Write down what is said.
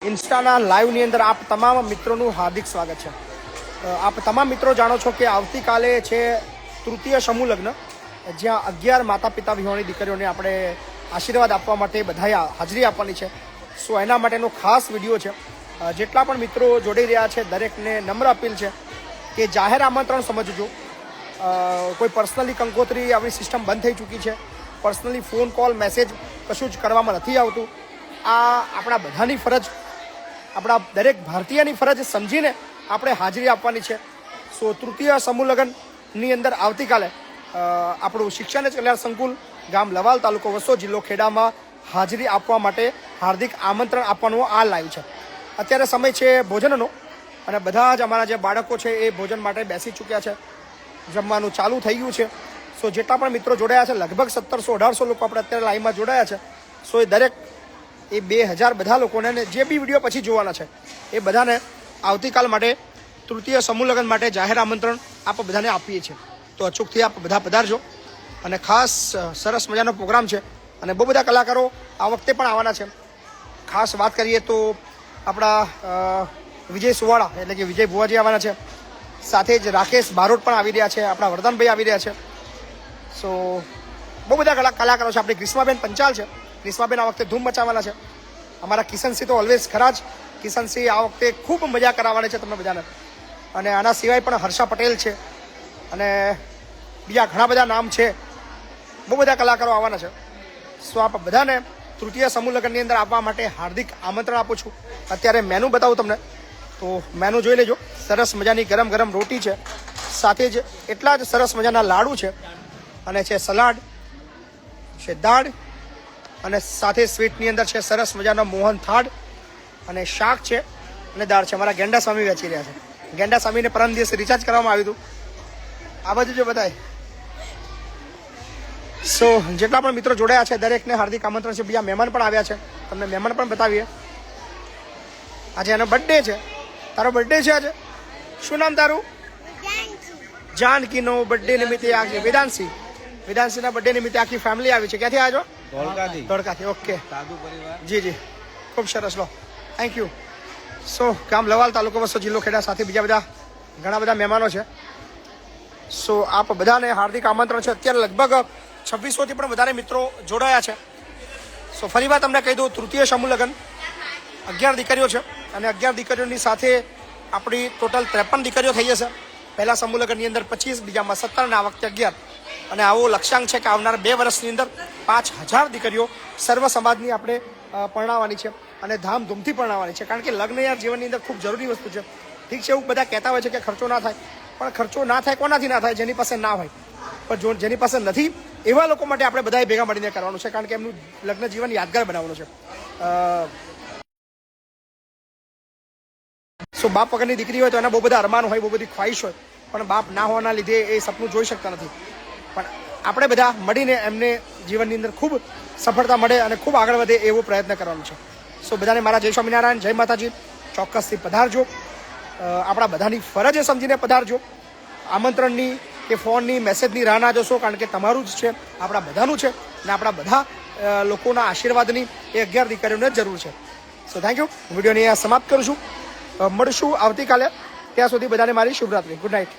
ઇન્સ્ટાના લાઈવની અંદર આપ તમામ મિત્રોનું હાર્દિક સ્વાગત છે। આપ તમામ મિત્રો જાણો છો કે આવતીકાલે છે તૃતીય સમૂહ લગ્ન, જ્યાં 11 માતા પિતા વિહોણી દીકરીઓને આપણે આશીર્વાદ આપવા માટે બધાએ હાજરી આપવાની છે। સો એના માટેનો ખાસ વિડીયો છે। જેટલા પણ મિત્રો જોડાઈ રહ્યા છે દરેકને નમ્ર અપીલ છે કે જાહેર આમંત્રણ સમજજો। કોઈ પર્સનલી કંકોત્રી આવી સિસ્ટમ બંધ થઈ ચૂકી છે। પર્સનલી ફોન કોલ મેસેજ કશું જ કરવામાં નથી આવતું। આ આપણા બધાની ફરજ, આપણા દરેક ભારતીયની ફરજ સમજીને આપણે હાજરી આપવાની છે। સો તૃતીય સમૂહ લગ્નની અંદર આવતીકાલે આપણું શિક્ષણ કલ્યાણ સંકુલ, ગામ લવાલ, તાલુકો વસો, જિલ્લો ખેડામાં હાજરી આપવા માટે હાર્દિક આમંત્રણ આપવાનું આ લાઈવ છે। અત્યારે સમય છે ભોજનનો અને બધા જ અમારા જે બાળકો છે એ ભોજન માટે બેસી ચૂક્યા છે, જમવાનું ચાલુ થઈ ગયું છે। સો જેટલા પણ મિત્રો જોડાયા છે, લગભગ 1700-1800 લોકો આપણે અત્યારે લાઈવમાં જોડાયા છે। સો એ દરેક એ 2000 બધા લોકોને જે બી વિડીયો પછી જોવાના છે એ બધાને આવતીકાલ માટે તૃતીય સમૂહ લગ્ન માટે જાહેર આમંત્રણ આપ બધાને આપીએ છીએ। તો અચૂકથી આપ બધા પધારજો અને ખાસ સરસ મજાનો પ્રોગ્રામ છે અને બહુ બધા કલાકારો આ વખતે પણ આવવાના છે। ખાસ વાત કરીએ તો આપણા વિજય સુવાળા એટલે કે વિજય ભુવાજી આવવાના છે, સાથે જ રાકેશ બારોટ પણ આવી રહ્યા છે, આપણા વરદાનભાઈ આવી રહ્યા છે। સો બહુ બધા કલાકારો છે। આપણી ગ્રીષ્માબેન પંચાલ છે, ગ્રીષ્માબેન આ વખતે ધૂમ મચાવવાના છે। અમારા કિશનસિંહ તો ઓલવેઝ ખરા જ, કિશનસિંહ આ વખતે ખૂબ મજા કરાવવાની છે તમને બધાને। અને આના સિવાય પણ હર્ષા પટેલ છે અને બીજા ઘણા બધા નામ છે, બહુ બધા કલાકારો આવવાના છે। સો આપ બધાને તૃતીય સમૂહ લગ્નની અંદર આવવા માટે હાર્દિક આમંત્રણ આપું છું। અત્યારે મેનુ બતાવું તમને, તો મેનુ જોઈ લેજો। સરસ મજાની ગરમ ગરમ રોટી છે, સાથે જ એટલા જ સરસ મજાના લાડુ છે અને છે સલાડ છે, દાળ અને સાથે સ્વીટની અંદર છે સરસ મજાનો મોહન થાળ અને શાક છે અને દાળ છે। અમારા ગેંડા સ્વામી વેચી રહ્યા છે। ગેંડા સ્વામીને પરમ દિવસે રિચાર્જ કરવામાં આવ્યું હતું। આ બાજુ જો બતાય। સો જેટલા પણ મિત્રો જોડાયા છે દરેકને હાર્દિક આમંત્રણ છે। બીજા મહેમાન પણ આવ્યા છે, તમને મહેમાન પણ બતાવીએ। આજે એનો બર્થડે છે। તારો બર્થડે છે આજે? શું નામ તારું? જાનકીનો બર્થડે નિમિત્તે આજે વેદાંશીના બર્થડે નિમિત્તે આખી ફેમિલી આવી છે। ક્યાંથી આવ્યો? ધોળકાથી। ઓકે જી જી, ખૂબ સરસ, લો, થેન્ક યુ। સો ગામ લવાલ, તાલુકો વસો, જિલ્લો ખેડા, સાથે બીજા બધા ઘણા બધા મહેમાનો છે। સો આપ બધાને હાર્દિક આમંત્રણ છે। અત્યારે લગભગ 2600થી પણ વધારે મિત્રો જોડાયા છે। સો ફરી વાર તમને કહી દઉં, તૃતીય સમૂહ લગ્ન 11 દીકરીઓ છે અને 11 દીકરીઓની સાથે આપણી ટોટલ 53 દીકરીઓ થઈ જશે। પહેલા સમૂહ લગ્નની અંદર 25, બીજામાં 17 અને આ વખતે 11। અને આવો લક્ષ્યાંક છે કે આવનાર 2 વર્ષની અંદર 5000 દીકરીઓ સર્વ સમાજની આપણે પરણાવવાની છે અને ધામધૂમથી પરણાવવાની છે। કારણ કે લગ્ન યાર જીવનની અંદર ખૂબ જરૂરી વસ્તુ છે। ઠીક છે, એવું બધા કહેતા હોય છે કે ખર્ચો ના થાય, પણ ખર્ચો ના થાય કોનાથી ના થાય? જેની પાસે ના હોય। પણ જેની પાસે નથી એવા લોકો માટે આપણે બધાએ ભેગા મળીને કરવાનું છે, કારણ કે એમનું લગ્ન જીવન યાદગાર બનાવવાનું છે। સો બાપ વગરની દીકરી હોય તો એના બહુ બધા અરમાન હોય, બહુ બધી ખ્વાહિશ હોય, પણ બાપ ના હોવાના લીધે એ સપનું જોઈ શકતા નથી। પણ આપણે બધા મળીને એમને જીવનની અંદર ખૂબ સફળતા મળે અને ખૂબ આગળ વધે એવો પ્રયત્ન કરવાનો છે। સો બધાને મારા જય સ્વામિનારાયણ, જય માતાજી। ચોક્કસથી પધારજો, આપણા બધાની ફરજ સમજીને પધારજો। આમંત્રણની કે ફોનની મેસેજની રાહ ના જોશો, કારણ કે તમારું જ છે, આપણા બધાનું છે અને આપણા બધા લોકોના આશીર્વાદની એ 11 દીકરીઓને જરૂર છે। So thank you. વિડીયોને અહીંયા સમાપ્ત કરું છું। મળશું આવતીકાલે, ત્યાં સુધી બધાને મારી શુભરાત્રી, ગુડ નાઇટ।